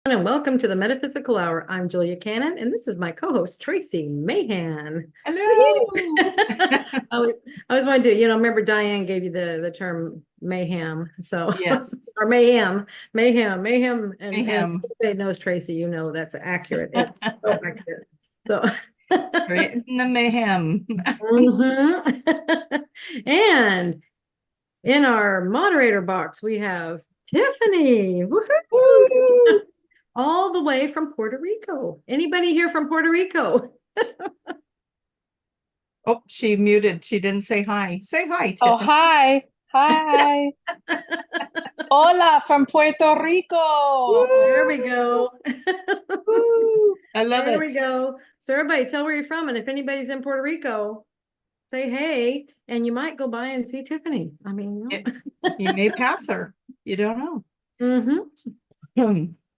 And welcome to the Metaphysical Hour. I'm Julia Cannon, and this is my co-host Tracie Mahan. Hello. I was wanting to, remember Diane gave you the term mayhem, so Yes, or mayhem, and mayhem. everybody knows Tracie. You know that's accurate. It's so accurate. So, Right in the mayhem. mhm. And in our moderator box, we have Tiffany. Woohoo! Woo. All the way from Puerto Rico. Anybody here from Puerto Rico? Oh, she muted. She didn't say hi. Say hi, Oh, Tiffany. hi. Hi. Hola from Puerto Rico. There we go. Woo. I love There we it. go. So everybody tell where you're from. And if anybody's in Puerto Rico, say hey, and you might go by and see Tiffany. I mean, You may pass her. You don't know.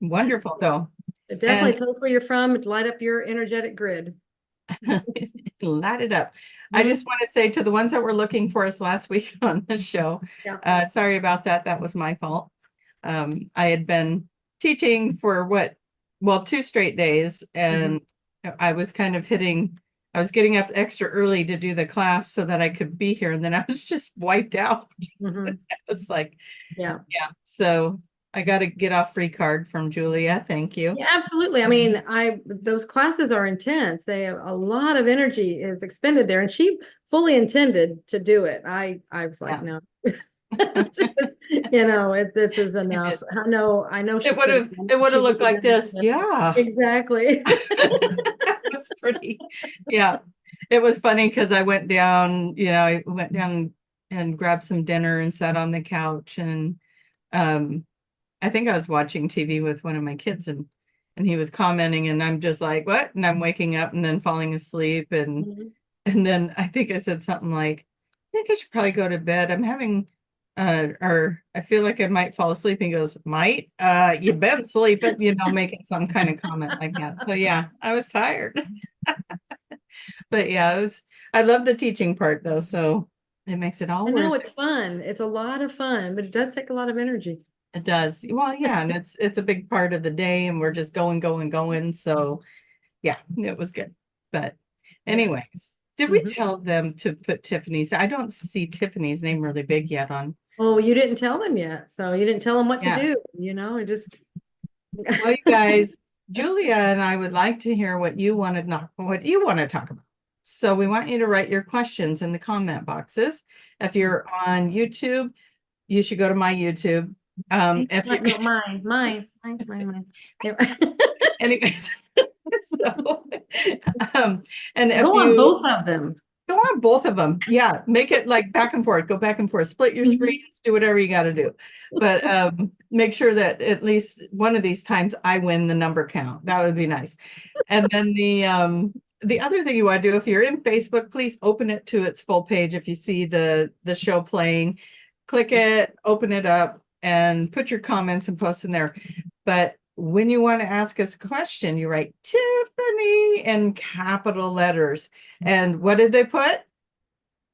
Wonderful, though. But definitely tell us where you're from. Light up your energetic grid. Light it up. I just want to say to the ones that were looking for us last week on the show, sorry about that. That was my fault. I had been teaching for 2 straight days, and I was kind of I was getting up extra early to do the class so that I could be here, and then I was just wiped out. It's like, yeah. So I got a get off free card from Julia. Thank you. Yeah, absolutely. I mean, those classes are intense. They have a lot of energy is expended there, and she fully intended to do it. I was like, no. This is enough. I know It would have looked like this. Yeah. Exactly. It's pretty. Yeah. It was funny because I went down and grabbed some dinner and sat on the couch, and I think I was watching TV with one of my kids, and he was commenting, and I'm just like, what? And I'm waking up and then falling asleep. And then I think I said something like, I think I should probably go to bed. I'm having, or I feel like I might fall asleep. And he goes, might, you've been sleeping, making some kind of comment like that. So yeah, I was tired. But yeah, I love the teaching part though. So it makes it all worth it. No, it's fun. It's a lot of fun, but it does take a lot of energy. It does. Well, yeah, and it's a big part of the day, and we're just going. So yeah, it was good. But anyways, did we tell them to put Tiffany's? I don't see Tiffany's name really big yet on. Oh, you didn't tell them yet. So you didn't tell them what to do, it just. Well, you guys, Julia and I would like to hear what you want to talk about. So we want you to write your questions in the comment boxes. If you're on YouTube, you should go to my YouTube. If no, mine. Anyways, so and if go on both of them. Go on both of them. Yeah, make it like back and forth. Go back and forth. Split your screens. Do whatever you got to do, but make sure that at least one of these times I win the number count. That would be nice. And then the other thing you want to do, if you're in Facebook, please open it to its full page. If you see the show playing, click it, open it up, and put your comments and post in there. But when you want to ask us a question, you write Tiffany in capital letters. And what did they put?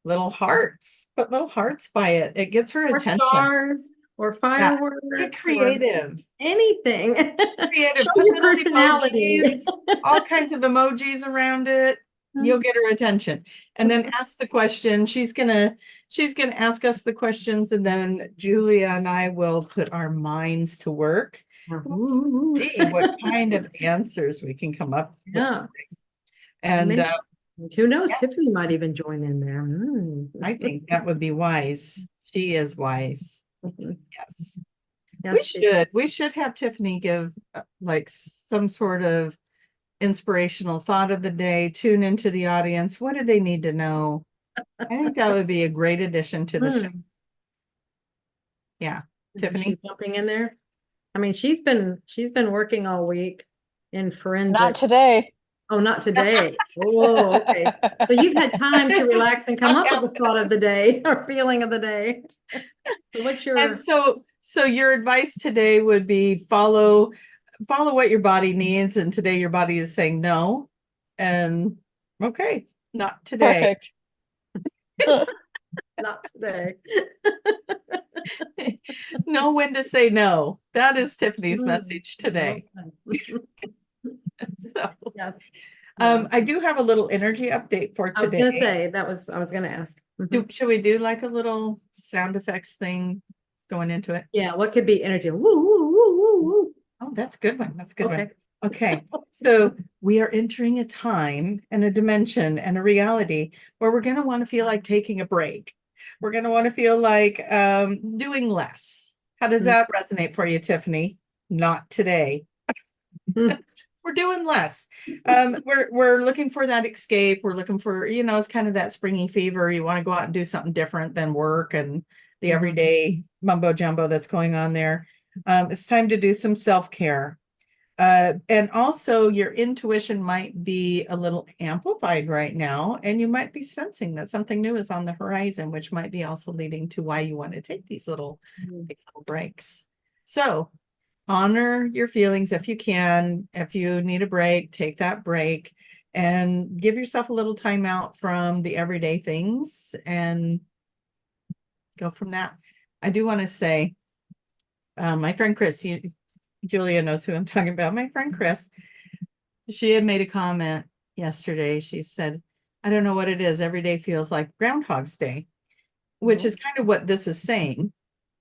Little hearts. Put little hearts by it. It gets her attention. Stars or fireworks. Get creative. Anything. Creative. Show your personality. Emojis, all kinds of emojis around it. You'll get her attention. And then ask the question. She's gonna ask us the questions, and then Julia and I will put our minds to work. See what kind of answers we can come up with. Yeah. And who knows, Tiffany might even join in there. I think that would be wise. She is wise. Yes. We should have Tiffany give like some sort of inspirational thought of the day, tune into the audience. What do they need to know? I think that would be a great addition to the show. Yeah. Tiffany jumping in there. I mean, she's been working all week in forensic. Not today. Oh, not today. Oh, okay. So you've had time to relax and come up with the thought of the day or feeling of the day. So what's your so your advice today would be follow what your body needs, and today your body is saying no. And okay, not today. Perfect. Not today. Know when to say no. That is Tiffany's Mm, message today. okay. So, Yes. I do have a little energy update for I was gonna today. say, I was gonna ask. Mhm. Should we do like a little sound effects thing going into it? Yeah, what could be energy? Woo, woo, woo, woo, woo. Oh, that's a good one. That's a good one. Okay. Okay, so we are entering a time and a dimension and a reality where we're going to want to feel like taking a break. We're going to want to feel like doing less. How does that resonate for you, Tiffany? Not today. We're doing less. We're looking for that escape. We're looking for, it's kind of that springy fever. You want to go out and do something different than work and the everyday mumbo jumbo that's going on there. It's time to do some self-care. And also your intuition might be a little amplified right now, and you might be sensing that something new is on the horizon, which might be also leading to why you want to take these little breaks. So honor your feelings if you can. If you need a break, take that break and give yourself a little time out from the everyday things and go from that. I do want to say, my friend Chris, Julia knows who I'm talking about. My friend Chris, she had made a comment yesterday. She said, I don't know what it is. Every day feels like Groundhog's Day, which is kind of what this is saying.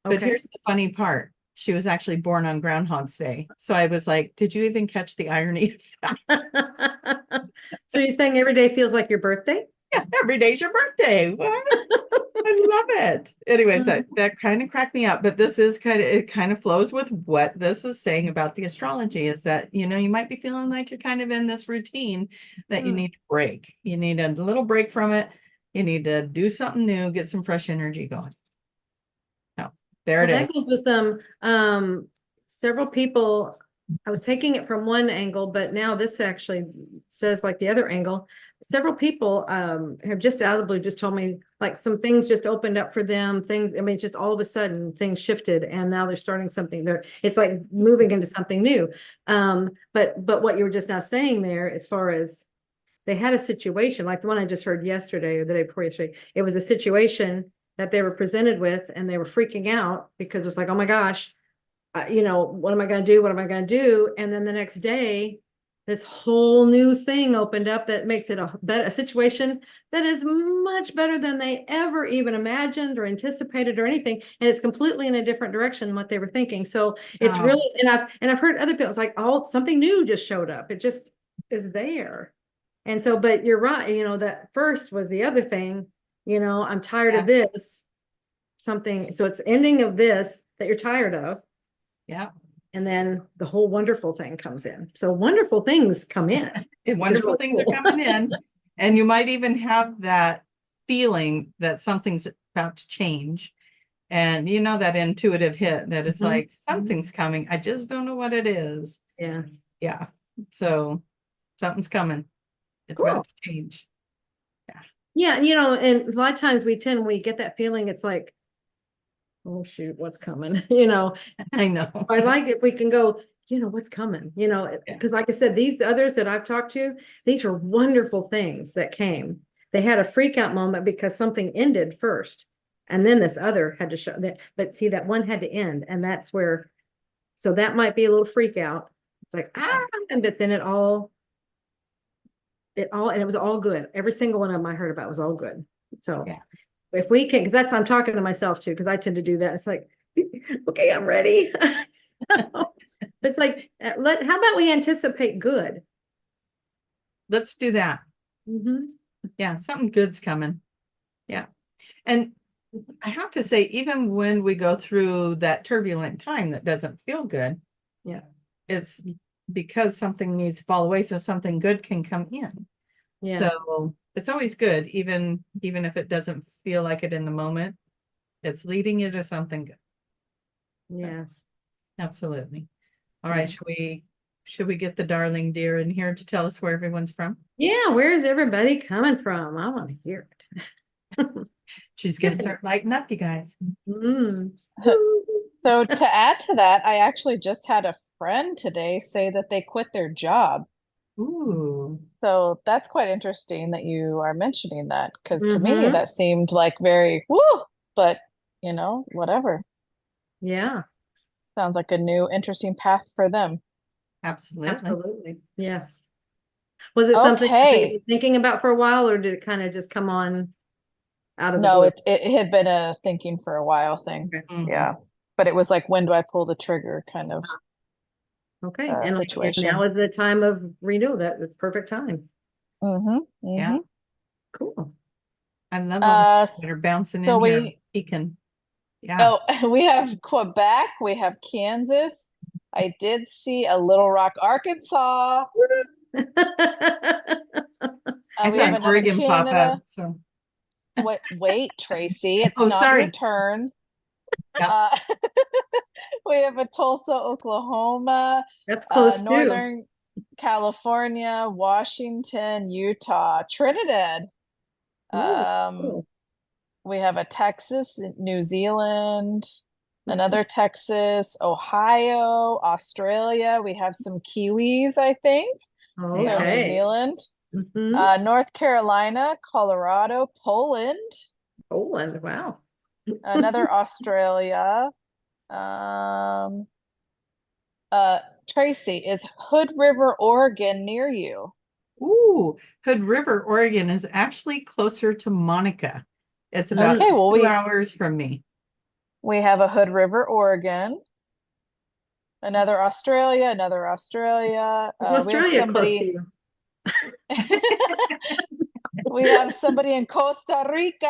But Okay. here's the funny part. She was actually born on Groundhog's Day. So I was like, did you even catch the irony of that? So you're saying every day feels like your birthday? Yeah, every day's your birthday. What? I love it. Anyways, that kind of cracked me up, but it kind of flows with what this is saying about the astrology is that, you might be feeling like you're kind of in this routine that you need to break. You need a little break from it. You need to do something new, get some fresh energy going. So there it is. That goes with several people. I was taking it from one angle, but now this actually says like the other angle. Several people have just out of the blue just told me like some things just opened up for them. Things, I mean, just all of a sudden things shifted and now they're starting something there. It's like moving into something new. But what you were just now saying there, as far as they had a situation like the one I just heard yesterday or the day before yesterday, it was a situation that they were presented with and they were freaking out because it's like, oh my gosh, what am I going to do? What am I going to do? And then the next day, this whole new thing opened up that makes it a situation that is much better than they ever even imagined or anticipated or anything. And it's completely in a different direction than what they were thinking. So it's really, and I've heard other people, it's like, oh, something new just showed up. It just is there. And so, but you're right, that first was the other thing, I'm tired of this, something. So it's ending of this that you're tired of. Yeah. And then the whole wonderful thing comes in. So wonderful things come in. Wonderful really things cool. are coming in. And you might even have that feeling that something's about to change. And that intuitive hit that it's like something's coming. I just don't know what it is. Yeah. Yeah. So something's coming. It's Cool. about to change. Yeah. And a lot of times we get that feeling. It's like, oh shoot, what's coming? I know. I like if we can go, what's coming, because like I said, these others that I've talked to, these are wonderful things that came. They had a freak out moment because something ended first. And then this other had to show that, but see, that one had to end. And that's where, so that might be a little freak out. It's like, but then and it was all good. Every single one of them I heard about was all good. So if we can, because that's, I'm talking to myself too, because I tend to do that. It's like, okay, I'm ready. It's like, how about we anticipate good? Let's do that. Yeah, something good's coming. Yeah. And I have to say, even when we go through that turbulent time that doesn't feel good, it's because something needs to fall away so something good can come in. So it's always good, even if it doesn't feel like it in the moment, it's leading you to something good. Yes. Absolutely. All right. Should we get the darling dear in here to tell us where everyone's from? Yeah. Where's everybody coming from? I want to hear it. She's going to start lighting up, you guys. So to add to that, I actually just had a friend today say that they quit their job Ooh. So that's quite interesting that you are mentioning that, because to me Mhm. that seemed like very woo, but whatever. Yeah, Sounds like a new interesting path for them. Absolutely. absolutely. Yes. Was it something that Okay. you were thinking about for a while, or did it kind of just come on out of the No, blue? it had been a thinking for a while thing. Okay. Mhm. Yeah. But it was like, when do I pull the trigger kind of Okay. And situation. now is the time of renewal. That's perfect time. Mm-hmm. Yeah. Cool. I love all the Uh, people that are bouncing so in here, we peeking. Yeah. Oh, we have Quebec, we have Kansas. I did see a Little Rock, Arkansas. I We saw have an another Oregon pop up. Canada. So, Wait, Tracie, it's oh, not your sorry. turn. Yep. Uh, we have a Tulsa, Oklahoma, That's close too. Northern California, Washington, Utah, Trinidad. Ooh, Um, cool. we have a Texas, New Zealand, another Texas, Ohio, Australia. We have some Kiwis, I think. They're New Okay. Zealand. Mhm. North Carolina, Colorado, Poland, Poland. Wow. another Australia. Um, Tracie, is Hood River, Oregon near you? Ooh, Hood River, Oregon is actually closer to Monica. It's about Okay, well, 2 hours from me. we have a Hood River, Oregon, another Australia, another Australia. We have Australia close to somebody. you. We have somebody in Costa Rica,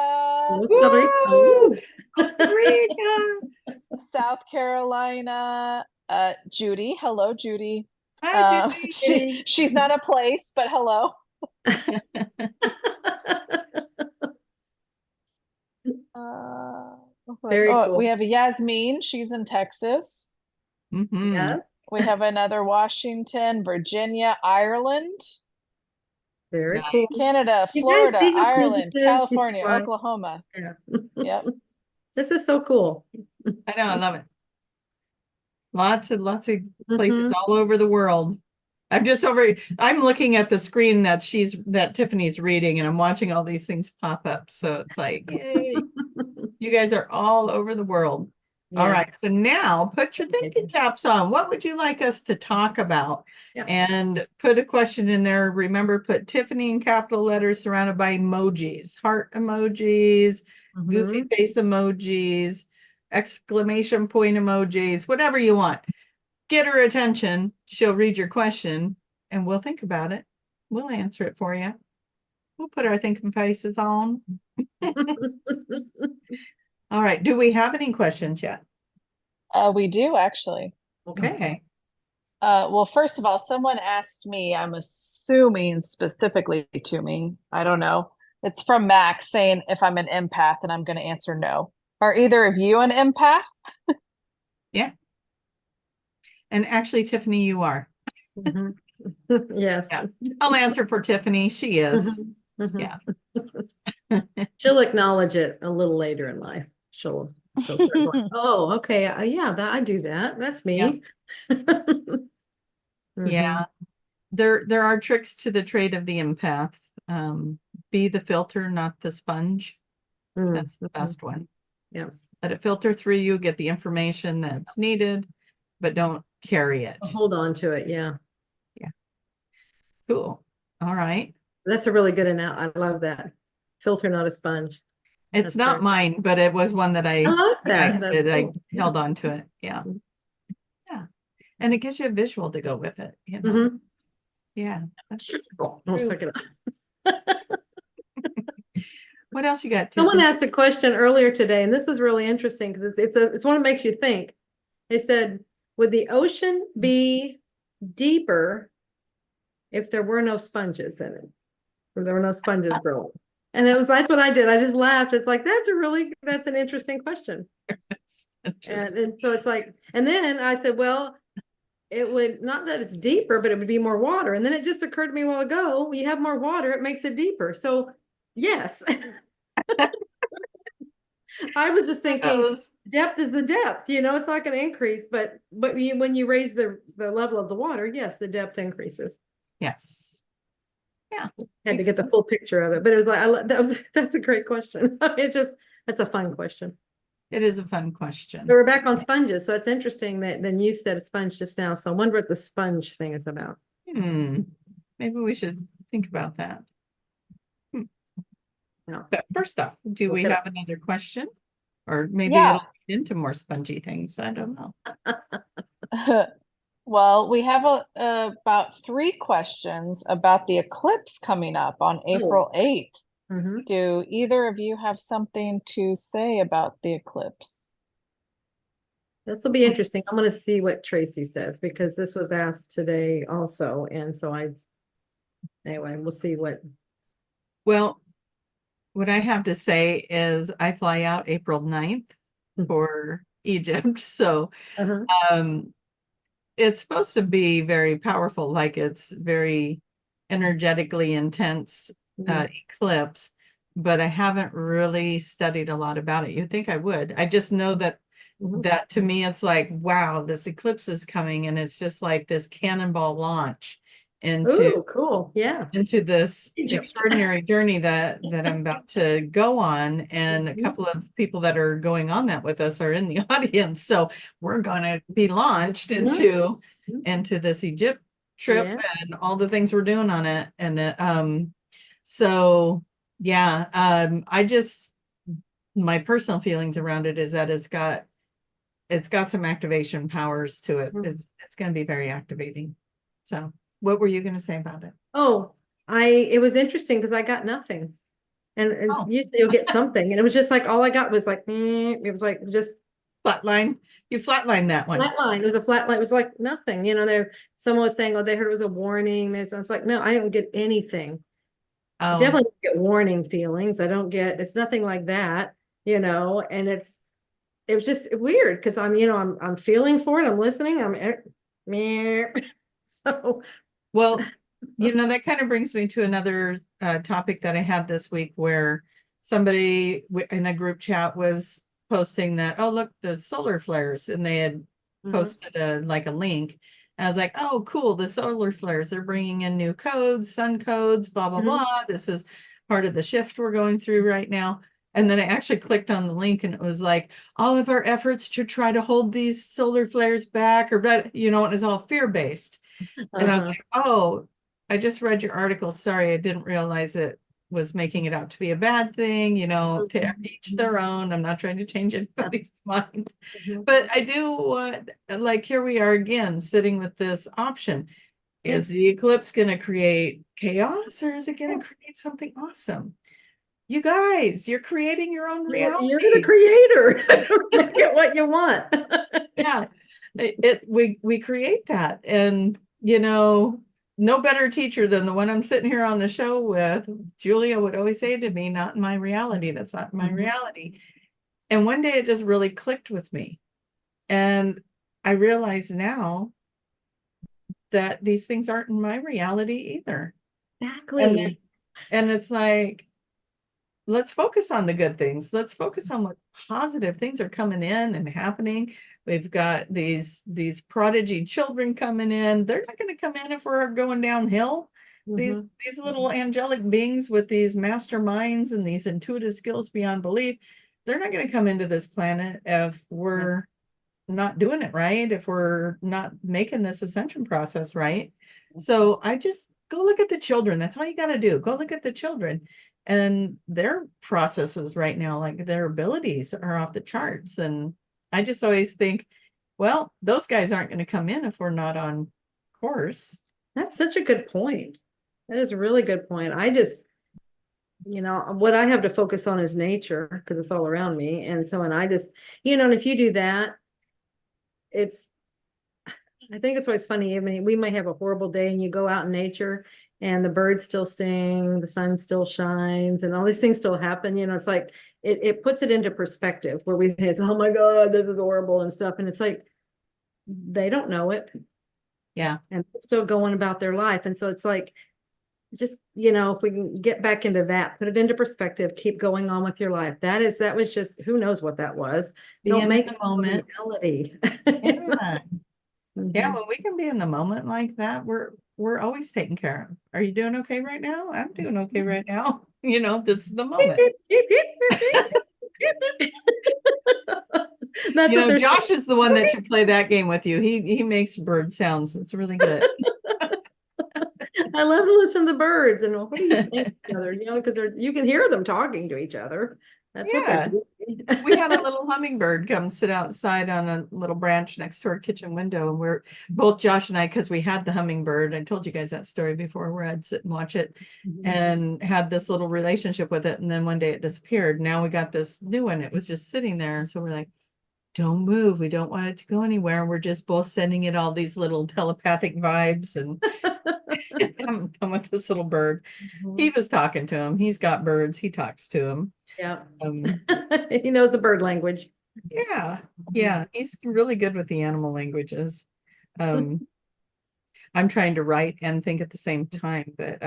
Costa Rica. Woo! Ooh. Costa Rica. South Carolina. Judy, hello, Judy. Hi, Judy. She's not a place, but hello. Very Oh, cool. we have a Yasmin. She's in Texas. Mhm. Yeah. We have another Washington, Virginia, Ireland, Very Nice. cool. Canada, You guys Florida, see how cool this Ireland, is? You see California, why? Oklahoma. Yeah. Yep. This is so cool. I know, I love it. Lots of places Mhm. all over the world. I'm looking at the screen that Tiffany's reading, and I'm watching all these things pop up. So it's like, yay, you guys are all over the world. All Yes. right, so now put your thinking caps on. What would you like us to talk about? Yeah. And put a question in there. Remember, put Tiffany in capital letters surrounded by emojis, heart emojis, goofy Mhm. face emojis, exclamation point emojis, whatever you want. Get her attention. She'll read your question and we'll think about it. We'll answer it for you. We'll put our thinking faces on. All right. Do we have any questions yet? We do actually. Okay. Well, first of all, someone asked me, I'm assuming specifically to me, I don't know. It's from Max saying if I'm an empath, and I'm going to answer no. Are either of you an empath? Yeah. And actually, Tiffany, you are. Mhm. Yes. Yeah. I'll answer for Tiffany. She is. Mhm. Yeah. She'll acknowledge it a little later in life. She'll start going, oh, okay, yeah, I do that. That's me. Yeah. Mhm. There are tricks to the trade of the empath. Be the filter, not the sponge. Mm. That's the best one. Yeah. Let it filter through you, get the information that's needed, but don't carry it. Hold on to it. Yeah. Yeah. Cool. All right. That's a really good I love that. Filter, not a sponge. It's That's not great. mine, but it was one that I love that. That's I cool. held on to it. Yeah. Mhm. Yeah. And it gives you a visual to go with it, you know. Mhm. Yeah. That's just Oh, true. second. What else you got, Someone Tiffany? asked a question earlier today, and this is really interesting because it's one that makes you think. They said, would the ocean be deeper if there were no sponges in it? Or there were no sponges growing? And that's what I did. I just laughed. It's like, that's an interesting question. And so it's like, and then I said, well, it would, not that it's deeper, but it would be more water. And then it just occurred to me a while ago, you have more water, it makes it deeper. So yes. I was just thinking depth is the depth, it's not going to increase, but when you raise the level of the water, yes, the depth increases. Yes. Yeah. Had to makes get the sense. full picture of it, but it was like, that's a great question. That's a fun question. It is a fun question. So we're back on sponges. So it's interesting that then you said a sponge just now. So I wonder what the sponge thing is about. Maybe we should think about that. No. But first off, do we Look it have another question? Or maybe Yeah. it'll lead into more spongy things. I don't know. Well, we have about 3 questions about the eclipse coming up on April 8th. Mhm. Do either of you have something to say about the eclipse? This will be interesting. I'm going to see what Tracie says because this was asked today also. And so anyway, we'll see what. Well, what I have to say is I fly out April 9th for Egypt. So it's supposed to be very powerful, like it's very energetically intense eclipse, but I haven't really studied a lot about it. You'd think I would. I just know that to me it's like, wow, this eclipse is coming, and it's just like this cannonball launch into cool. Yeah. into this extraordinary journey that I'm about to go on. And a couple of people that are going on that with us are in the audience. So we're going to be launched into this Egypt trip and all the things we're doing on it. And so yeah, I just, my personal feelings around it is that it's got some activation powers to it. It's going to be very activating. So what were you going to say about it? Oh, it was interesting because I got nothing. And usually you'll get something. And it was just like, all I got was like, it was like just flatline. You flatlined that one. Flatline. It was a flatline. It was like nothing. Someone was saying, oh, they heard it was a warning. I was like, no, I don't get anything. I definitely don't get warning feelings. It's nothing like that, and it was just weird because I'm feeling for it. I'm listening. So. Well, that kind of brings me to another topic that I had this week where somebody in a group chat was posting that, oh, look, the solar flares, and they had posted a link. And I was like, oh, cool, the solar flares, they're bringing in new codes, sun codes, blah, blah, blah. This is part of the shift we're going through right now. And then I actually clicked on the link and it was like, all of our efforts to try to hold these solar flares back, or, it was all fear-based. And I was like, oh, I just read your article. Sorry, I didn't realize it was making it out to be a bad thing, to each their own. I'm not trying to change anybody's mind. But I do want, here we are again, sitting with this option. Is the eclipse going to create chaos, or is it going to create something awesome? You guys, you're creating your own reality. You're the creator. Make it what you want. Yeah, we create that. And, no better teacher than the one I'm sitting here on the show with. Julia would always say to me, not in my reality. That's not my reality. And one day it just really clicked with me. And I realize now that these things aren't in my reality either. Exactly. And it's like, let's focus on the good things. Let's focus on what positive things are coming in and happening. We've got these prodigy children coming in. They're not going to come in if we're going downhill. These little angelic beings with these master minds and these intuitive skills beyond belief, they're not going to come into this planet if we're not doing it right, if we're not making this ascension process right. So I just go look at the children. That's all you got to do. Go look at the children and their processes right now, like their abilities are off the charts. And I just always think, well, those guys aren't going to come in if we're not on course. That's such a good point. That is a really good point. I just, what I have to focus on is nature because it's all around me. And so, and I just, and if you do that, I think it's always funny. I mean, we might have a horrible day and you go out in nature and the birds still sing, the sun still shines, and all these things still happen. It's like, it puts it into perspective where it's, oh my God, this is horrible and stuff. And it's like, they don't know it. Yeah. And they're still going about their life. And so it's like, just, if we can get back into that, put it into perspective, keep going on with your life. That was just, who knows what that was. Don't make the moment. reality. Yeah. Yeah, Mhm. when we can be in the moment like that, we're always taken care of. Are you doing okay right now? I'm doing okay right now. You know, this is the moment. That's You what know, they're Josh saying. is the one that should play that game with you. He makes bird sounds. It's really good. I love to listen to the birds and what are you saying to each other, you know, because you can hear them talking to each other. That's what they're Yeah. doing. We had a little hummingbird come sit outside on a little branch next to our kitchen window. And we're both Josh and I, because we had the hummingbird. I told you guys that story before where I'd sit and watch it Mhm. and had this little relationship with it. And then one day it disappeared. Now we got this new one. It was just sitting there. And so we're like, don't move. We don't want it to go anywhere. We're just both sending it all these little telepathic vibes and having fun with this little bird. He was talking to him. He's got birds. He talks to him. Yeah. Um, He knows the bird language. yeah, he's really good with the animal languages. Um, I'm trying to write and think at the same time, but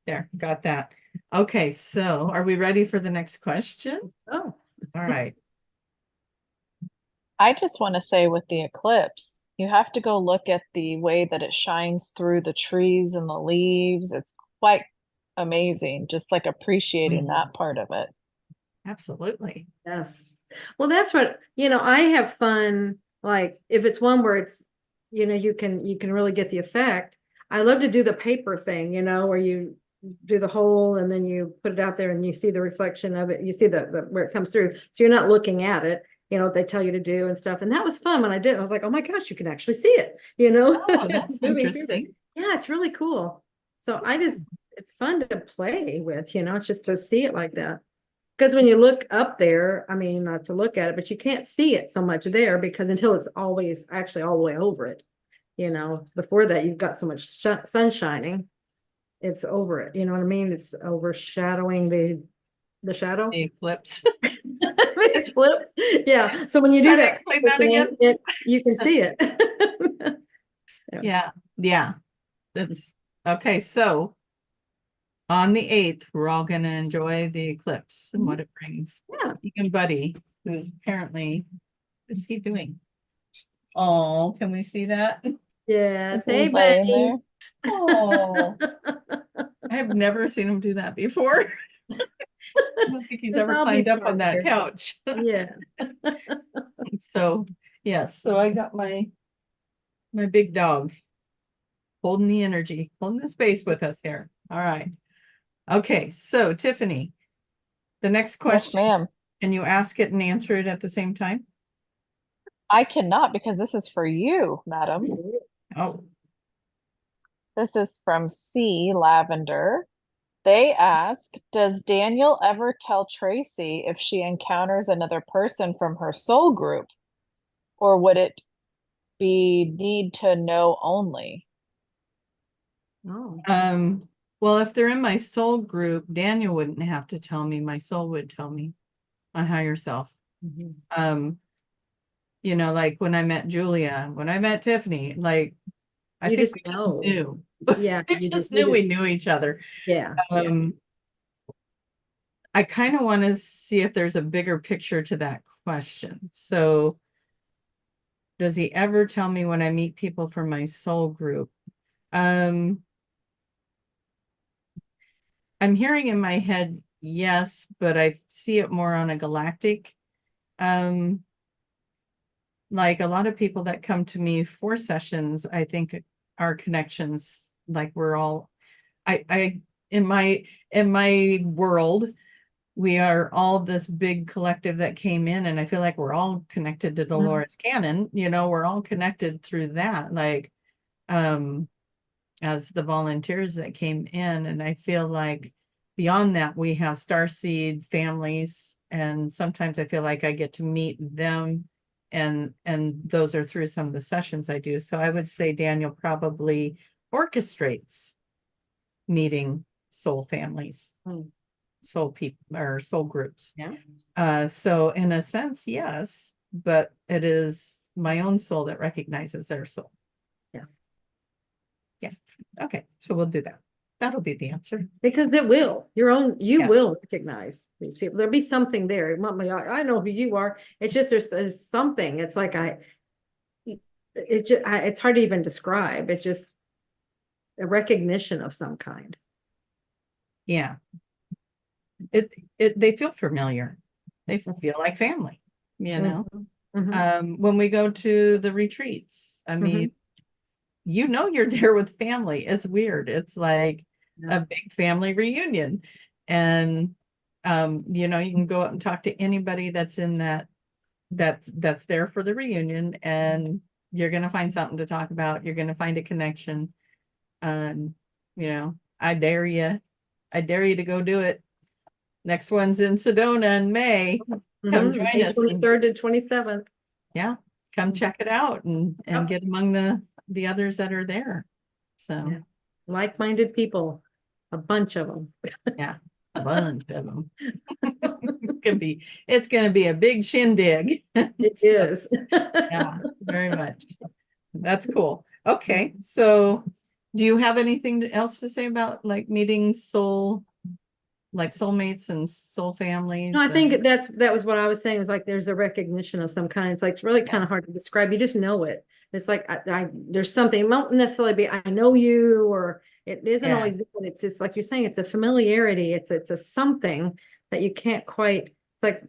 there, got that. Okay, so are we ready for the next question? Oh, All right. I just want to say with the eclipse, you have to go look at the way that it shines through the trees and the leaves. It's quite amazing, just like appreciating that part of it. Absolutely. yes. Well, that's what, you know, I have fun, like if it's one where it's, you know, you can really get the effect. I love to do the paper thing, you know, where you do the hole and then you put it out there and you see the reflection of it. You see the where it comes through. So you're not looking at it, you know, what they tell you to do and stuff. And that was fun when I did. I was like, oh my gosh, you can actually see it, you know? Oh, that's Moving through there. interesting. Yeah, it's really cool. So it's fun to play with, you know, it's just to see it like that. Because when you look up there, I mean, not to look at it, but you can't see it so much there because until it's always actually all the way over it, you know, before that, you've got so much sun shining, it's over it. You know what I mean? It's overshadowing the shadow. The eclipse. It's flipped. Yeah. So when you do Try to that, explain that again. you can see it. Yeah, yeah. That's okay. So on the 8th, we're all going to enjoy the eclipse and what it brings. Yeah. Even Buddy, who's apparently, what is he doing? Oh, can we see that? Yeah. Is Say, he laying buddy. there? Oh, I've never seen him do that before. I don't think he's ever I'll be climbed up on part that here. couch. Yeah. So, yes, so I got my big dog holding the energy, holding the space with us here. All right. Okay, so Tiffany, the next Yes, question, ma'am. can you ask it and answer it at the same time? I cannot because this is for you, madam. Oh, This is from C. Lavender. They ask, does Daniel ever tell Tracie if she encounters another person from her soul group, or would it be need to know only? Oh. well, if they're in my soul group, Daniel wouldn't have to tell me. My soul would tell me, my higher self. Mhm. You know, like when I met Julia, when I met Tiffany, like I You think just we just know. knew. Yeah. We just knew we knew each other. Yes. Yeah. I kind of want to see if there's a bigger picture to that question. So, does he ever tell me when I meet people from my soul group? I'm hearing in my head, yes, but I see it more on a galactic. Like a lot of people that come to me for sessions, I think are connections, like we're all, I in my world, we are all this big collective that came in, and I feel like we're all connected to Dolores Cannon, you know, we're all connected through that, like as the volunteers that came in. And I feel like beyond that, we have starseed families, and sometimes I feel like I get to meet them, and those are through some of the sessions I do. So I would say Daniel probably orchestrates meeting soul families, soul people, or soul groups. Yeah. So in a sense, yes, but it is my own soul that recognizes their soul. Yeah. Yeah. Okay. So we'll do that. That'll be the answer. Because it will, you Yeah. will recognize these people. There'll be something there. I know who you are. It's just, there's something. It's like it's hard to even describe. It's just a recognition of some kind. Yeah. They feel familiar. They feel like family, you know? Mhm. When we go to the retreats, I mean, you know, you're there with family. It's weird. It's like Yeah. a big family reunion. And, you know, you can go out and talk to anybody that's in that's there for the reunion, and you're going to find something to talk about. You're going to find a connection. You know, I dare you to go do it. Next one's in Sedona in May. Come join May us. And 23rd to 27th. yeah, come check it out and Yep. get among the others that are there. So Yeah. Like-minded people, a bunch of them. yeah, a bunch of them. It's gonna be a big shindig. It So, is. yeah, very much. That's cool. Okay, so do you have anything else to say about like meeting like soulmates and soul families? No, I think that was what I was saying, was like there's a recognition of some kind. It's like it's really kind of hard to describe. You just know it. It's like there's something. It won't necessarily be I know you, or it isn't Yeah. always. It's just like you're saying. It's a familiarity. It's a something that you can't quite. It's like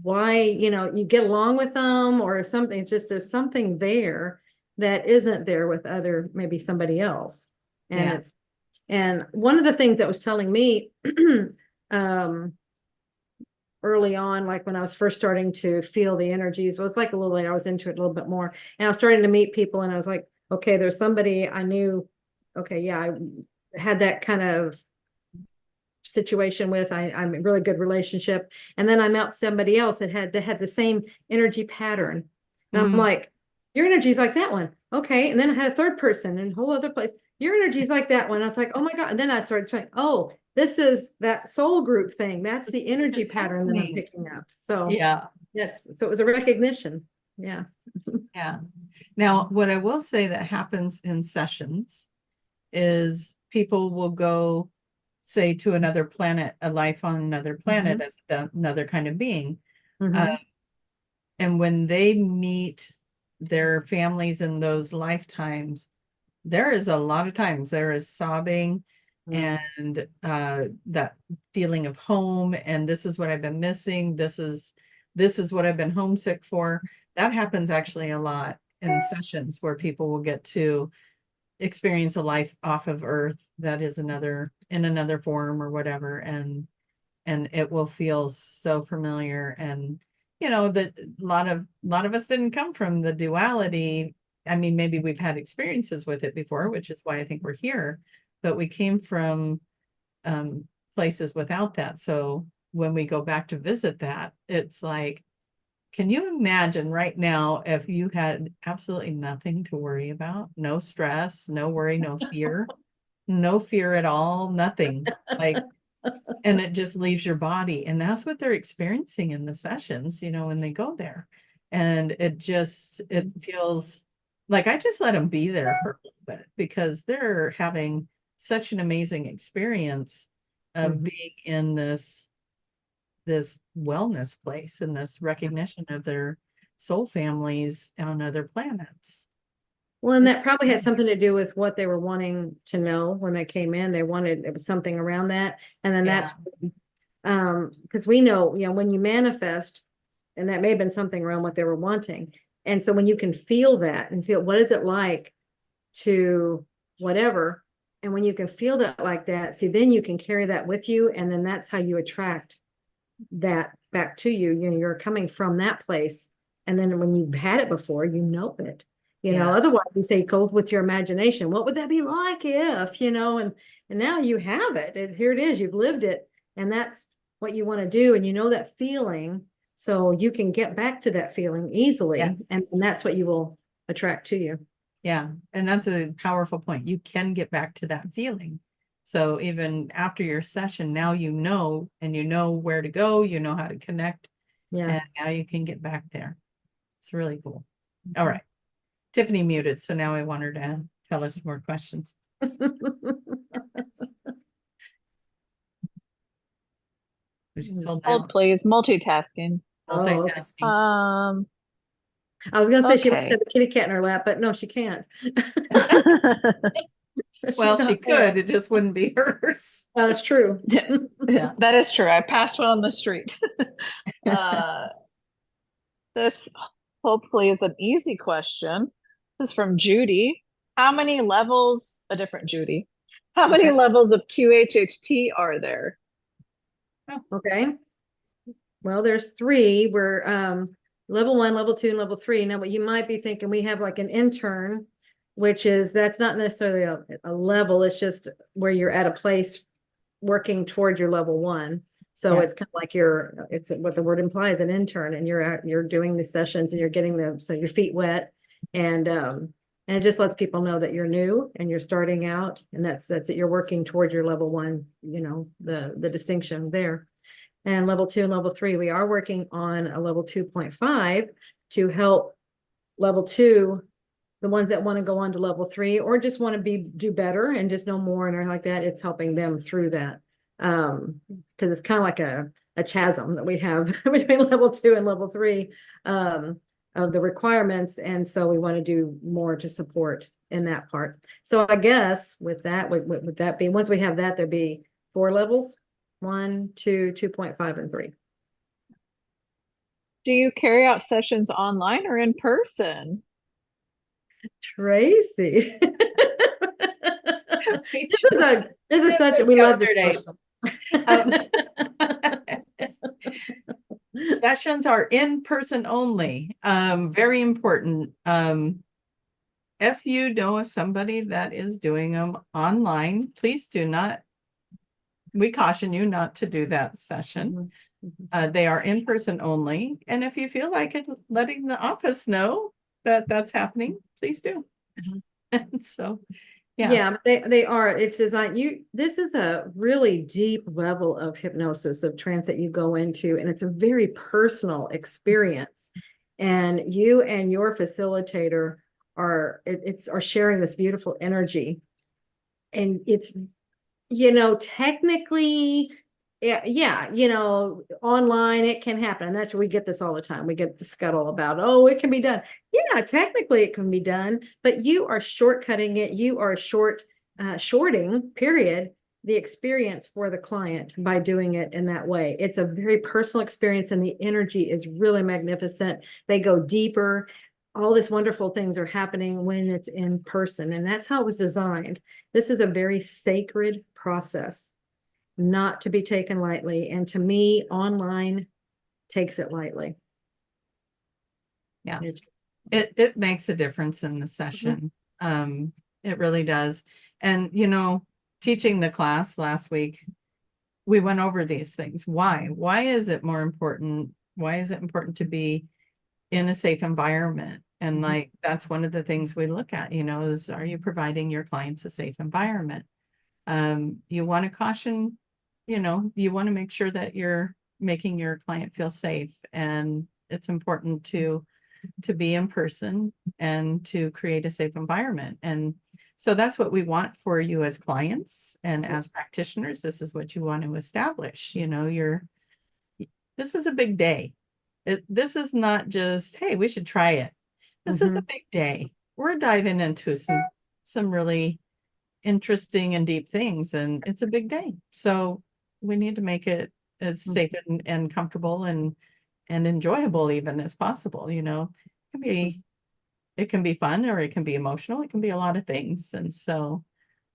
why you get along with them or something. It's just there's something there that isn't there with maybe somebody else, and Yeah. and one of the things that was telling me early on, like when I was first starting to feel the energies, it was like a little later, I was into it a little bit more. And I was starting to meet people and I was like, okay, there's somebody I knew. Okay, yeah, I had that kind of situation with. I'm in a really good relationship. And then I met somebody else that had the same energy pattern. And I'm like, your energy is like that one. Okay. And then I had a third person in a whole other place. Your energy is like that one. I was like, oh my God. And then I started trying, oh, this is that soul group thing. That's the energy It's pattern that I'm happening. picking up. So Yeah. so it was a recognition. Yeah. Yeah. Now, what I will say that happens in sessions is people will go, say, to another planet, a life on another planet as another kind of being. Mhm. And when they meet their families in those lifetimes, there is a lot of times there is sobbing and that feeling of home, and this is what I've been missing. This is what I've been homesick for. That happens actually a lot in sessions where people will get to experience a life off of Earth that is in another form or whatever, and it will feel so familiar. And you know that a lot of us didn't come from the duality. I mean, maybe we've had experiences with it before, which is why I think we're here, but we came from places without that. So when we go back to visit that, it's like, can you imagine right now if you had absolutely nothing to worry about? No stress, no worry, no fear, no fear at all, nothing. Like, and it just leaves your body. And that's what they're experiencing in the sessions, you know, when they go there. And it feels like I just let them be there for a little bit because they're having such an amazing experience of being in this wellness place and this recognition of their soul families on other planets. Well, and that probably had something to do with what they were wanting to know when they came in. It was something around that. And then that's because we know, when you manifest, and that may have been something around what they were wanting. And so when you can feel that and feel what is it like to whatever, and when you can feel that like that, see, then you can carry that with you, and then that's how you attract that back to you. You're coming from that place, and then when you've had it before, you know it. Otherwise you say go with your imagination. What would that be like if, and now you have it. Here it is. You've lived it, and that's what you want to do, and that feeling, so you can get back to that feeling easily, and that's what you will attract to you. Yeah, and that's a powerful point. You can get back to that feeling. So even after your session, now and you know where to go, you know how to connect, and now you can get back there. It's really cool. All right. Tiffany muted, so now I want her to tell us more questions. Hold, please. Multitasking. Multitasking. I was gonna say she wants Okay. to have a kitty cat in her lap, but no, she can't. Well, She's she not there. could, it just wouldn't be hers. Well, that's true. Yeah. That is true. I passed one on the street. Uh, this hopefully is an easy question. This is from Judy. How many levels, a different Judy, how many Okay. levels of QHHT are there? Okay. Well, there's three. We're level 1, level 2, and level 3. Now, what you might be thinking, we have like an intern, which is that's not necessarily a level, it's just where you're at a place working toward your level 1. So Yeah. it's kind of like it's what the word implies, an intern, and you're doing the sessions and you're getting so your feet wet, and it just lets people know that you're new and you're starting out, and that's it. You're working toward your level 1, the distinction there. And level 2 and level 3, we are working on a level 2.5 to help level 2, the ones that want to go on to level 3 or just want to do better and just know more and everything like that. It's helping them through that. Because it's kind of like a chasm that we have between level 2 and level 3 of the requirements. And so we want to do more to support in that part. So I guess with that, would that be, once we have that, there'd be 4 levels. 1, 2, 2.5, and 3. Do you carry out sessions online or in person? Tracie. We This is such did we the love this other day. person. Sessions are in person only. Very important. If you know of somebody that is doing them online, please do not. We caution you not to do that session. They are in person only. And if you feel like it, letting the office know that that's happening, please do. And so, yeah. They are. It's designed. This is a really deep level of hypnosis, of trance that you go into, and it's a very personal experience. And you and your facilitator are sharing this beautiful energy. And it's technically, yeah, online it can happen. And that's where we get this all the time. We get the scuttle about, oh, it can be done. Yeah, technically it can be done, but you are shortcutting it. You are shorting, period, the experience for the client by doing it in that way. It's a very personal experience, and the energy is really magnificent. They go deeper. All these wonderful things are happening when it's in person, and that's how it was designed. This is a very sacred process, not to be taken lightly. And to me, online takes it lightly. Yeah. It makes a difference in the session. It really does. And, teaching the class last week, we went over these things. Why is it more important? Why is it important to be in a safe environment? And like, that's one of the things we look at, is, are you providing your clients a safe environment? You want to caution, you want to make sure that you're making your client feel safe. And it's important to be in person and to create a safe environment. And so that's what we want for you as clients and as practitioners. This is what you want to establish. This is a big day. This is not just, hey, we should try it. This is a big day. We're diving into some really interesting and deep things, and it's a big day. So we need to make it as safe and comfortable and enjoyable even as possible. It can be fun, or it can be emotional. It can be a lot of things. And so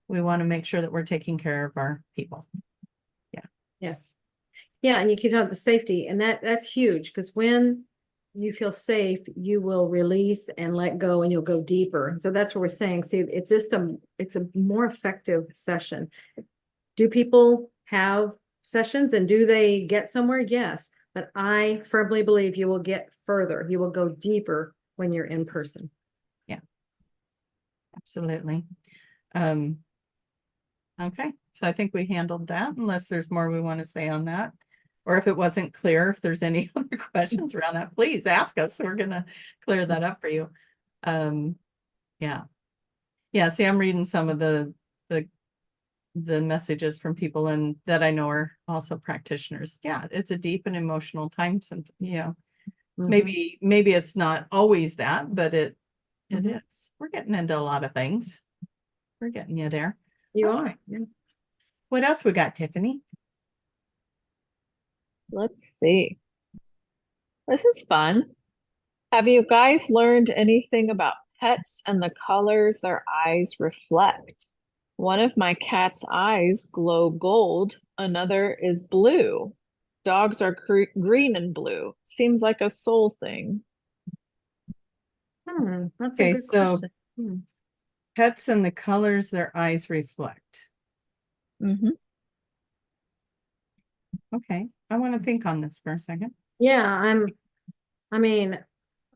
we want to make sure that we're taking care of our people. Yeah. Yes. Yeah. And you can have the safety, and that's huge, because when you feel safe, you will release and let go, and you'll go deeper. So that's what we're saying. See, it's a more effective session. Do people have sessions, and do they get somewhere? Yes. But I firmly believe you will get further. You will go deeper when you're in person. Yeah, absolutely. Okay, so I think we handled that, unless there's more we want to say on that. Or if it wasn't clear, if there's any other questions around that, please ask us. We're going to clear that up for you. Yeah. See, I'm reading some of the messages from people and that I know are also practitioners. Yeah, it's a deep and emotional time. Maybe it's not always that, but it Mhm. is. We're getting into a lot of things. We're getting you there. You Okay. are. Yeah. What else we got, Tiffany? Let's see. This is fun. Have you guys learned anything about pets and the colors their eyes reflect? One of my cat's eyes glow gold, another is blue. Dogs are green and blue. Seems like a soul thing. That's a Okay, good so question. Hmm. pets and the colors their eyes reflect. Mm-hmm. Okay, I want to think on this for a second. Yeah, I mean,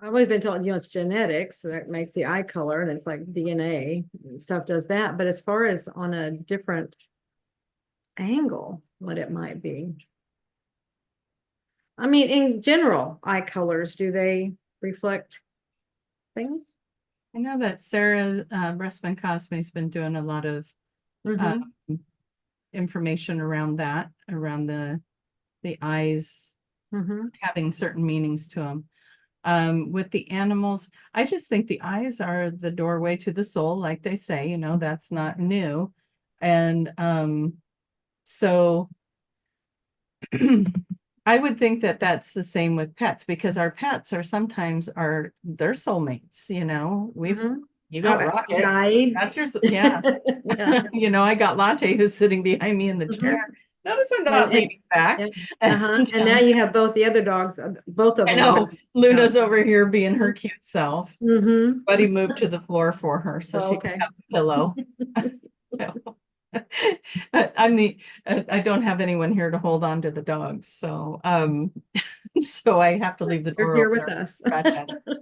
I've always been told, it's genetics that makes the eye color, and it's like DNA and stuff does that. But as far as on a different angle, what it might be. I mean, in general, eye colors, do they reflect things? I know that Sarah Breastman Cosme's been doing a lot of Mm-hmm. information around that, around the eyes Mm-hmm. having certain meanings to them. With the animals, I just think the eyes are the doorway to the soul, like they say, that's not new. And so I would think that that's the same with pets, because our pets are sometimes their soulmates, Mm-hmm. you got Okay. Rocket, Guides. that's yeah. Yeah. I got Latte who's sitting behind me in the chair. Mhm. Notice I'm not And, leaning back. and now you have both the other dogs, both of I them. know Luna's over here being her cute self. Mm-hmm. Buddy moved to the floor for her so Oh, she okay. could have the pillow. I'm I don't have anyone here to hold on to the dogs, so so I have to leave the You're door here open. with us.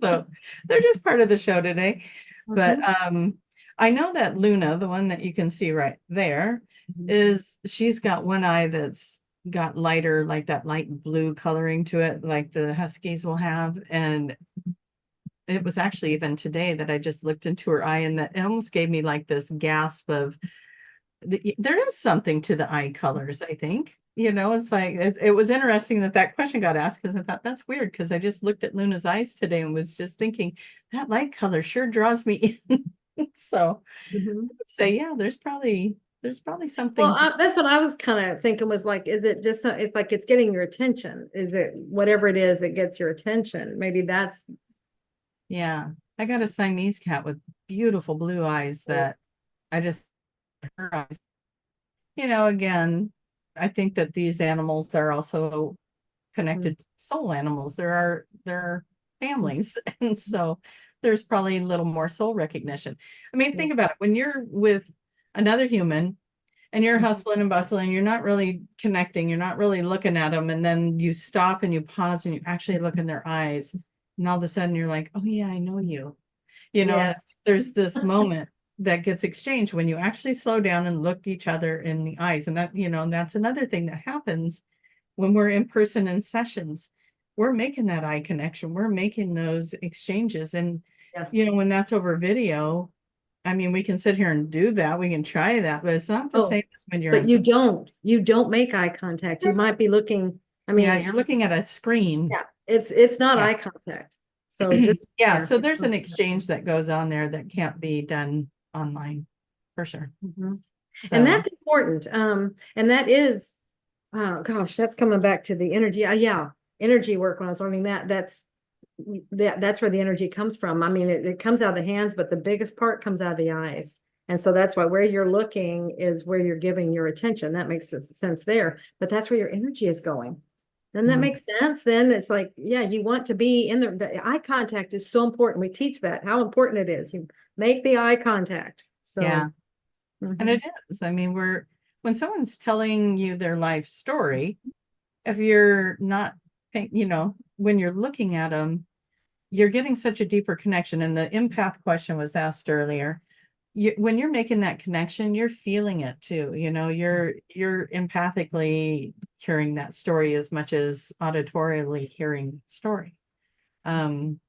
So they're just part of the show today. But Mhm. I know that Luna, the one that you can see right there, she's got one eye that's got lighter, like that light blue coloring to it, like the Huskies will have. And it was actually even today that I just looked into her eye, and that it almost gave me like this gasp of there is something to the eye colors, I think. It's like it was interesting that question got asked, because I thought that's weird, because I just looked at Luna's eyes today and was just thinking that light color sure draws me in. So Mhm. I would say, yeah, there's probably Well, something. that's what I was kind of thinking, was like, is it just it's like it's getting your attention? Is it whatever it is that gets your attention? Maybe that's Yeah, I got a Siamese cat with beautiful blue eyes that I just her eyes. Again, I think that these animals are also connected to soul animals. They're families. And so there's probably a little more soul recognition. I mean, think about it. When you're with another human and you're hustling and bustling, you're not really connecting, you're not really looking at them. And then you stop and you pause and you actually look in their eyes. And all of a sudden you're like, oh yeah, I know you. Yeah. There's this moment that gets exchanged when you actually slow down and look each other in the eyes. And that's another thing that happens when we're in person in sessions. We're making that eye connection. We're making those exchanges. And, Yes. when that's over video, I mean, we can sit here and do that. We can try that, but it's not the Oh, same as when you're but in. you don't make eye contact. You might be looking, I Yeah, mean, you're looking at a screen. yeah, it's not Yeah. eye contact. So just Yeah, so there's an exchange that goes on there that can't be done online, for sure. Mhm. So And that's important. And that is, oh gosh, that's coming back to the energy. Yeah, energy work. When I was learning that's where the energy comes from. I mean, it comes out of the hands, but the biggest part comes out of the eyes. And so that's why where you're looking is where you're giving your attention. That makes sense there, but that's where your energy is going. Doesn't that make sense? Then it's like, yeah, you want to be in the eye contact is so important. We teach that, how important it is. You make the eye contact. So, yeah, and mhm. it is. I mean, when someone's telling you their life story, if you're not, when you're looking at them, you're getting such a deeper connection. And the empath question was asked earlier. When you're making that connection, you're feeling it too. You're empathically hearing that story as much as auditorially hearing the story. And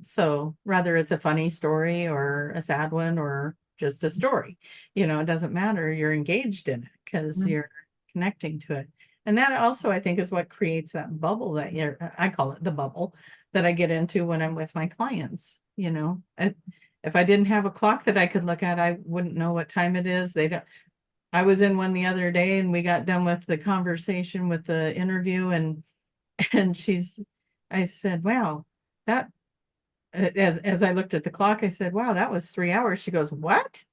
so whether it's a funny story or a sad one or just a story, it doesn't matter. You're engaged in it because Mhm. you're connecting to it. And that also, I think, is what creates that bubble that I call it the bubble that I get into when I'm with my clients. You know, if I didn't have a clock that I could look at, I wouldn't know what time it is. They don't. I was in one the other day and we got done with the conversation with the interview and I said, wow, that as I looked at the clock, I said, wow, that was 3 hours. She goes, what?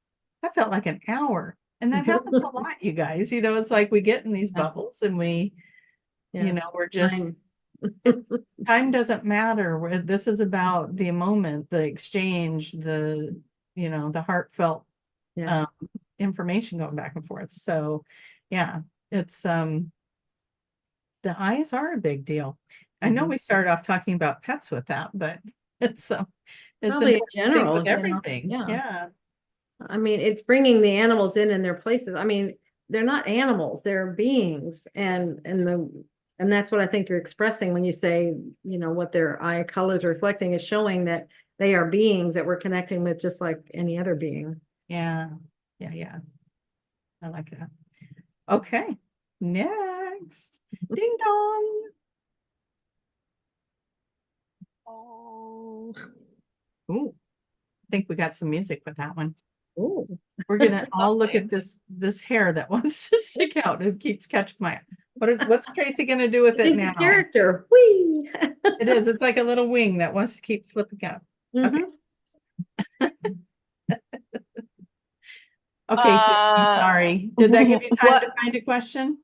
That felt like an hour. And that happens a lot, you guys. You know, it's like we get in these bubbles and we, you know, we're just time doesn't matter. This is about the moment, the exchange, the, you know, the heartfelt information going back and forth. So yeah, it's the eyes are a big deal. I know we started off talking about pets with that, but it's Probably a in general, with you know, everything. Yeah. I mean, it's bringing the animals in their places. I mean, they're not animals, they're beings. And that's what I think you're expressing when you say, you know, what their eye colors are reflecting is showing that they are beings that we're connecting with just like any other being. Yeah. I like that. Okay. Next. Ding dong. Oh. Ooh. I think we got some music with that one. Oh, We're gonna all look at this hair that wants to stick out and keeps catching my what's Tracie gonna do with it it's now? a character. Whee! It is. It's like a little wing that wants to keep flipping out. Okay. Okay, Tiffany, sorry. Did that give you time to find a question?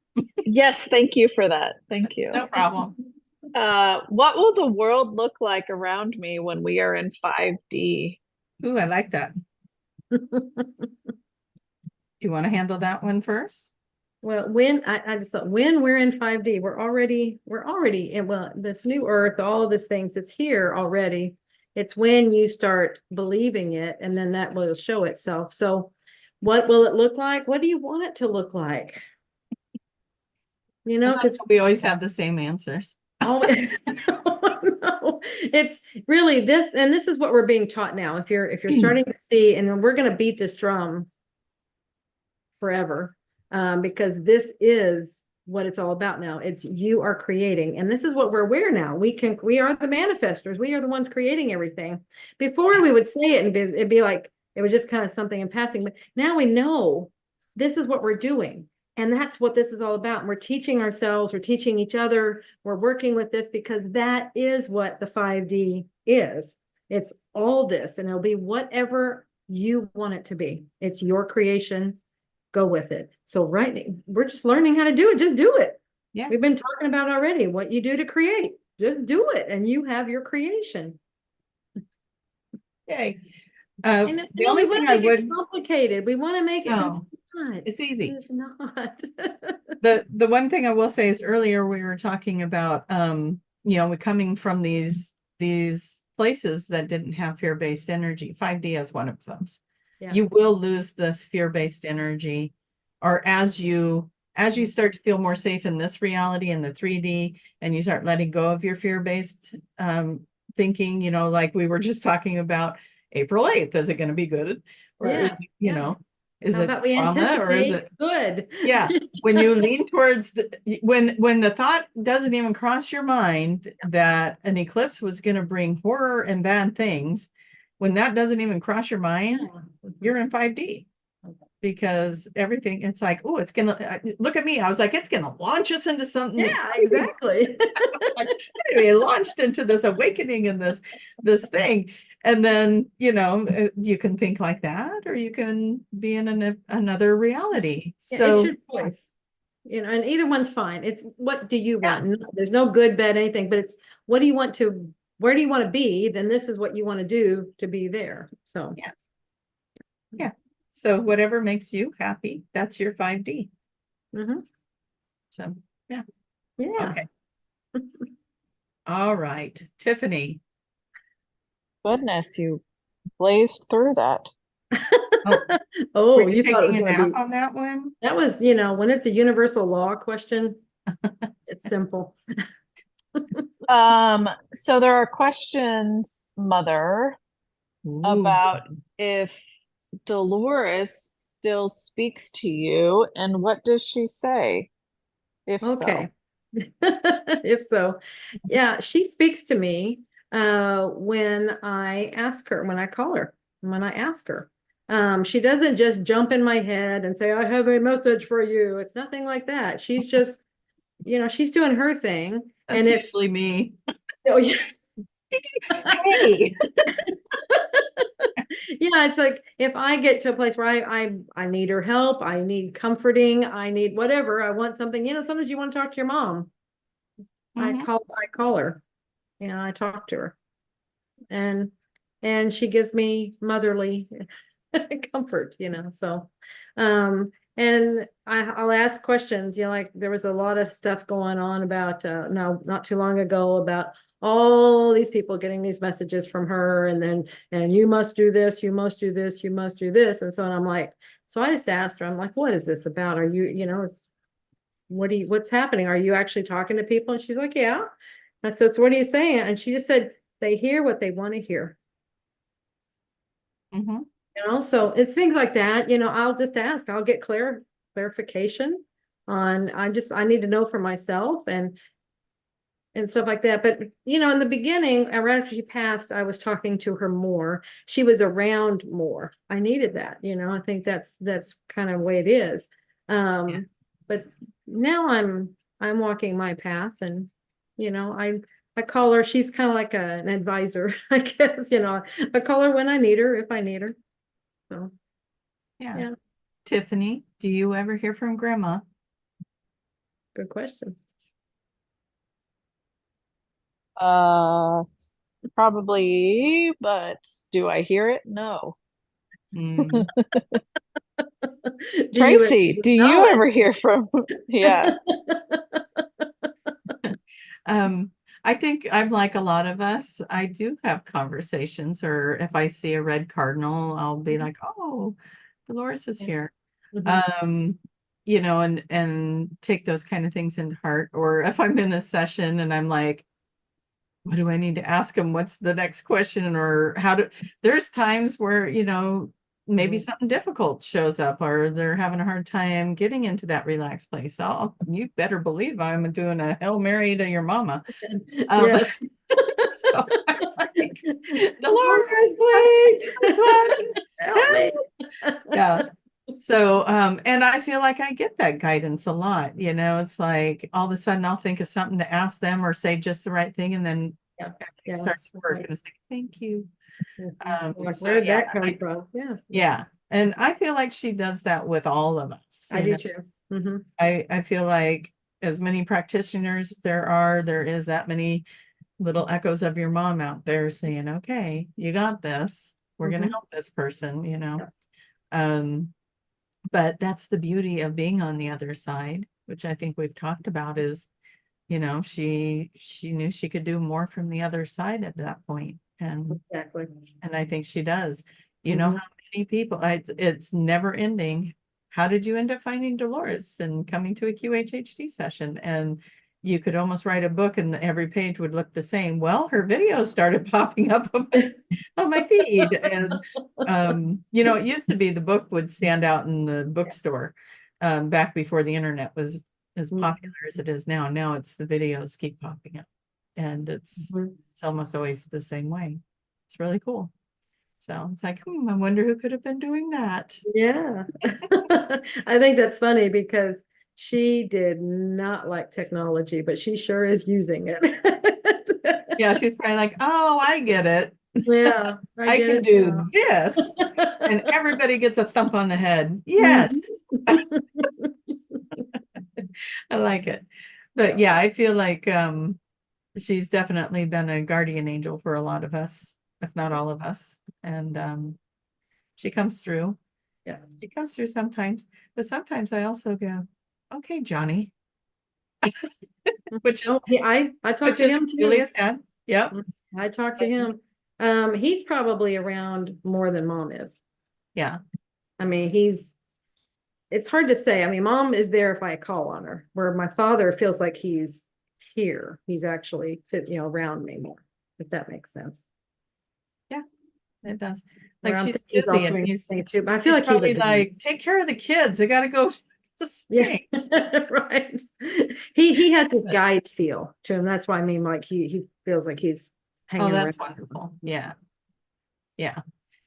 Yes, thank you for that. Thank you. No problem. What will the world look like around me when we are in 5D? Ooh, I like that. You want to handle that one first? Well, when I just thought when we're in 5D, we're already in, well, this new earth, all of these things, it's here already. It's when you start believing it, and then that will show itself. So what will it look like? What do you want it to look like? You know, because we always have the same answers. no, it's really this, and this is what we're being taught now. If you're starting to see, and we're going to beat this drum forever, because this is what it's all about now. It's you are creating, and this is what we're aware now. We are the manifestors. We are the ones creating everything. Before we would say it and it'd be like it was just kind of something in passing, but now we know this is what we're doing. And that's what this is all about. And we're teaching ourselves, we're teaching each other, we're working with this because that is what the 5D is. It's all this, and it'll be whatever you want it to be. It's your creation. Go with it. So we're just learning how to do it. Just do it. Yeah. We've been talking about already what you do to create. Just do it, and you have your creation. Okay. And the only thing I would complicated. We want to make it. It's easy. It's not. The one thing I will say is earlier we were talking about you know, we're coming from these places that didn't have fear-based energy. 5D is one of those. Yeah. You will lose the fear-based energy, or as you start to feel more safe in this reality in the 3D, and you start letting go of your fear-based thinking, you know, like we were just talking about April 8th, is it going to be good? Or is it, you know, is it trauma or is it good? Yeah. When you lean towards when the thought doesn't even cross your mind that an eclipse was going to bring horror and bad things, when that doesn't even cross your mind, you're in 5D. Because everything, it's like, oh, it's gonna look at me. I was like, it's gonna launch us into something. Yeah, exactly. Anyway, launched into this awakening and this thing. And then, you know, you can think like that, or you can be in another reality. Yeah, so it's your choice. You know, and either one's fine. It's what do you want? There's no good, bad, anything, but it's what do you want to, where do you want to be? Then this is what you want to do to be there. So yeah. So whatever makes you happy, that's your 5D. So yeah. Okay. All right, Tiffany. Goodness, you blazed through that. Were you taking a nap on that one? That was, you know, when it's a universal law question, it's simple. So there are questions, Mother, about if Dolores still speaks to you, and what does she say? if Okay. so. If so, yeah, she speaks to me when I ask her, when I call her, when I ask her. She doesn't just jump in my head and say, I have a message for you. It's nothing like that. She's just, she's doing her thing. That's And it's, usually me. oh, yeah. Hey. Yeah, it's like if I get to a place where I need her help, I need comforting, I need whatever, I want something, sometimes you want to talk to your mom. Mhm. I call her, I talk to her. And she gives me motherly comfort, so and I'll ask questions, like there was a lot of stuff going on about no, not too long ago about all these people getting these messages from her and you must do this, you must do this, you must do this. And so I'm like, so I just asked her, I'm like, what is this about? Are you, what's happening? Are you actually talking to people? And she's like, yeah. I said, so what are you saying? And she just said, they hear what they want to hear. Mhm. So it's things like that, I'll just ask, I'll get clarification on, I need to know for myself and stuff like that. But, in the beginning, right after she passed, I was talking to her more. She was around more. I needed that, I think that's kind of the way it is. Yeah. But now I'm walking my path and, I call her, she's kind of like an advisor, I guess, I call her when I need her, if I need her. So, Yeah. yeah, Tiffany, do you ever hear from grandma? good question. Uh, Probably, but do I hear it? No. Mm. Do you Tracie, do you acknowledge? ever hear from? Yeah. Um, I think I'm like a lot of us. I do have conversations, or if I see a red cardinal, I'll be like, "Oh, Dolores is here." Mhm. Um, and take those kind of things into heart. Or if I'm in a session and I'm like, what do I need to ask them? What's the next question? Or there's times where, maybe Mhm. something difficult shows up or they're having a hard time getting into that relaxed place. You better believe I'm doing a Hail Mary to your mama. Um, Yes. so I'm like, Dolores, Dolores, please. Help help. me. Yeah. So, and I feel like I get that guidance a lot, it's like all of a sudden I'll think of something to ask them or say just the right thing. And then Yeah. everything Yeah. starts to work Like, and it's like, thank you. like, So where'd yeah, that come from? Yeah. yeah. And I feel like she does that with all of us, I do too. I feel like as many practitioners there is that many little echoes of your mom out there saying, okay, you got this. We're going to Mhm. help this person, Yeah. Um, but that's the beauty of being on the other side, which I think we've talked about is, she knew she could do more from the other side at that point. Exactly. And I think she does. You know Mhm. how many people, it's never ending. How did you end up finding Dolores and coming to a QHHT session? And you could almost write a book and every page would look the same. Well, her videos started popping up on my feed. And, it used to be the book would stand out in the bookstore back before the internet was as popular as it is now. Now it's the videos keep popping up. And Mhm. it's almost always the same way. It's really cool. So it's like, I wonder who could have been doing that. Yeah. I think that's funny because she did not like technology, but she sure is using it. Yeah, she's probably like, oh, I get it. Yeah, I I get can it do now. this. And everybody gets a thump on the head. Yes, Mhm. I like it. But Yeah. yeah, I feel like she's definitely been a guardian angel for a lot of us, if not all of us. And she comes through. Yeah. She comes through sometimes, but sometimes I also go, okay, Johnny, which is Oh, yeah, I talked which to is him too. Julia's dad. Yep. I talked to him. He's probably around more than mom is. Yeah. I mean, it's hard to say. I mean, mom is there if I call on her, where my father feels like he's here. He's actually around me more, if that makes sense. Yeah, it does. Where Like I'm she's thinking he's busy also and doing the same too, but I feel he's like he's a probably dad. like, take care of the kids. I gotta go Yeah, right. He has this guide feel to him. That's why I mean, like he feels like he's Oh, hanging that's around. wonderful. Yeah. Yeah.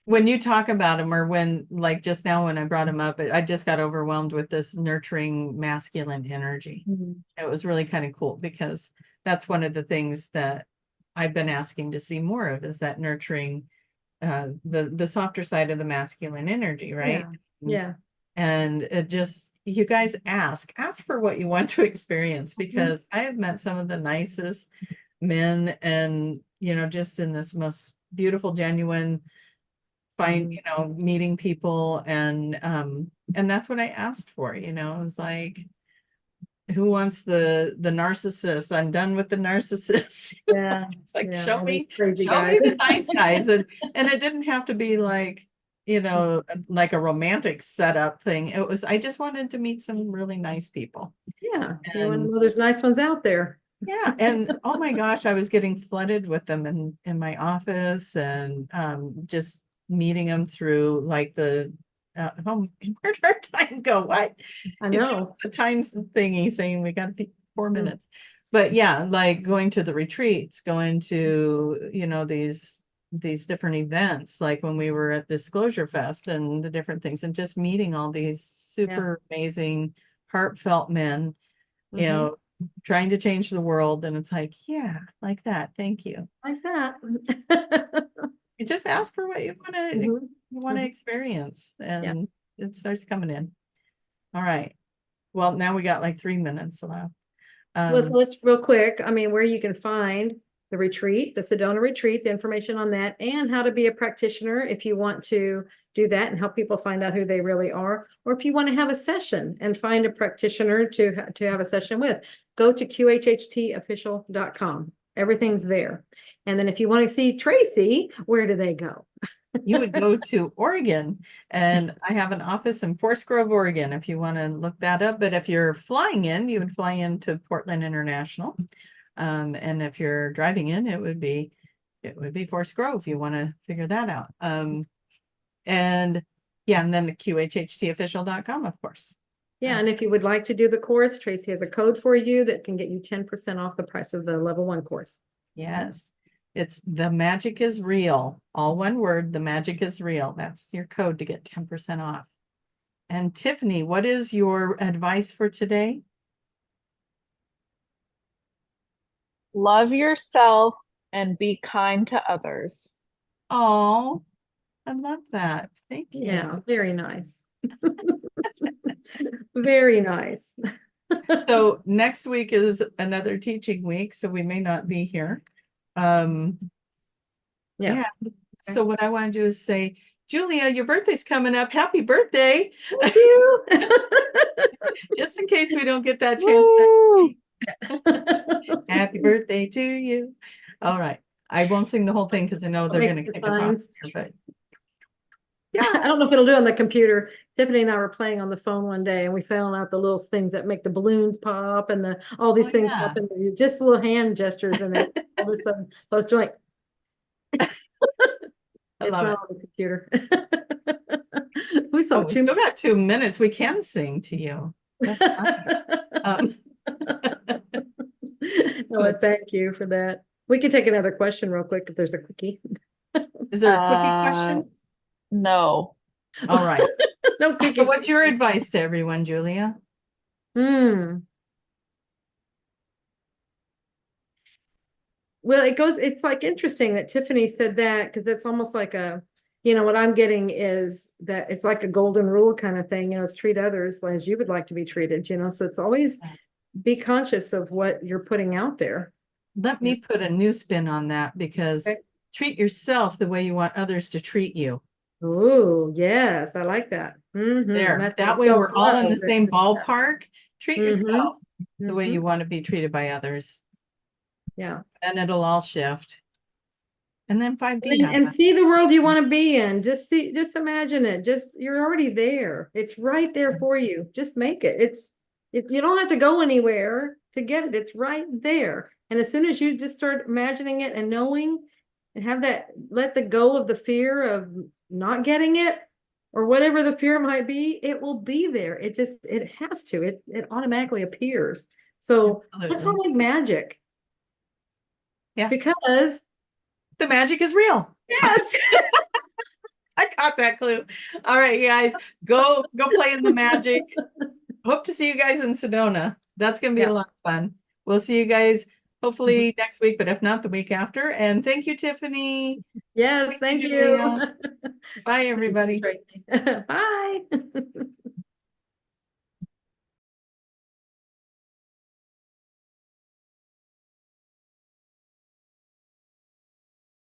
When you talk about him, or when, like just now when I brought him up, I just got overwhelmed with this nurturing masculine energy. Mhm. It was really kind of cool because that's one of the things that I've been asking to see more of, is that nurturing, the softer side of the masculine energy, right? Yeah. And it just, you guys ask for what you want to experience, because I have met some of the nicest men, and, just in this most beautiful, genuine, meeting people. And that's what I asked for, it was like, who wants the narcissist? I'm done with the narcissist. Yeah. It's like, Yeah. show All these me crazy guys. the nice guys. And it didn't have to be like, like a romantic setup thing. I just wanted to meet some really nice people. Yeah. You want to And know there's nice ones out there. yeah, and oh my gosh, I was getting flooded with them in my office, and just meeting them through like the where'd our time go? What? I He's know. the times thingy saying we got to be 4 minutes. But yeah, like going to the retreats, going to, these different events, like when we were at Disclosure Fest and the different things, and just meeting all these super amazing, heartfelt men, you know, trying to change the world. And it's like, yeah, like that. Thank you. Like that. You just ask for what you want to experience, and it starts coming in. All right. Well, now we got like 3 minutes left. Well, so let's real quick. I mean, where you can find the retreat, the Sedona retreat, the information on that, and how to be a practitioner if you want to do that and help people find out who they really are, or if you want to have a session and find a practitioner to have a session with, go to QHHTofficial.com. Everything's there. And then if you want to see Tracie, where do they go? You would go to Oregon, and I have an office in Forest Grove, Oregon, if you want to look that up. But if you're flying in, you would fly into Portland International. And if you're driving in, it would be Forest Grove. You want to figure that out. And yeah, and then QHHTofficial.com, of course. Yeah, and if you would like to do the course, Tracie has a code for you that can get you 10% off the price of the level 1 course. Yes. It's The Magic is Real. All one word, The Magic is Real. That's your code to get 10% off. And Tiffany, what is your advice for today? Love yourself and be kind to others. Oh, I love that. Thank you. Yeah, very nice. Very nice. So next week is another teaching week, so we may not be here. Yeah. So what I want to do is say, Julia, your birthday's coming up. Happy birthday. Thank you. Just in case we don't get that chance next week. Happy birthday to you. All right. I won't sing the whole thing because I know they're going to kick us off here, but yeah. I don't know if it'll do on the computer. Tiffany and I were playing on the phone one day, and we found out the little things that make the balloons pop and all these things pop, and just little hand gestures, and then all of a sudden, so it's like I it's love not it. on the computer. We saw we still got 2 minutes. We can sing to you. That's fine. Well, thank you for that. We can take another question real quick if there's a quickie. Is there a quickie question? No. All right. No quickie. So what's your advice to everyone, Julia? Well, it's like interesting that Tiffany said that, because it's almost like what I'm getting is that it's like a golden rule kind of thing, it's treat others as you would like to be treated, so it's always be conscious of what you're putting out there. Let me put a new spin on that, because treat yourself the way you want others to treat you. Oh, yes, I like that. There, that way we're all in the same ballpark. Treat yourself the way you want to be treated by others. Yeah. And it'll all shift. And then 5D and see the world you want to be in. Just imagine it. You're already there. It's right there for you. Just make it. You don't have to go anywhere to get it. It's right there. And as soon as you just start imagining it and knowing and have that, let the go of the fear of not getting it, or whatever the fear might be, it will be there. It has to, it automatically appears. So that's Absolutely. all like magic. Yeah. Because The magic is real. yes. I got that clue. All right, you guys, go play in the magic. Hope to see you guys in Sedona. That's going to be Yeah. a lot of fun. We'll see you guys hopefully next week, but if not, the week after. And thank you, Tiffany. Yes, thank you. Julia. Bye, everybody. Bye.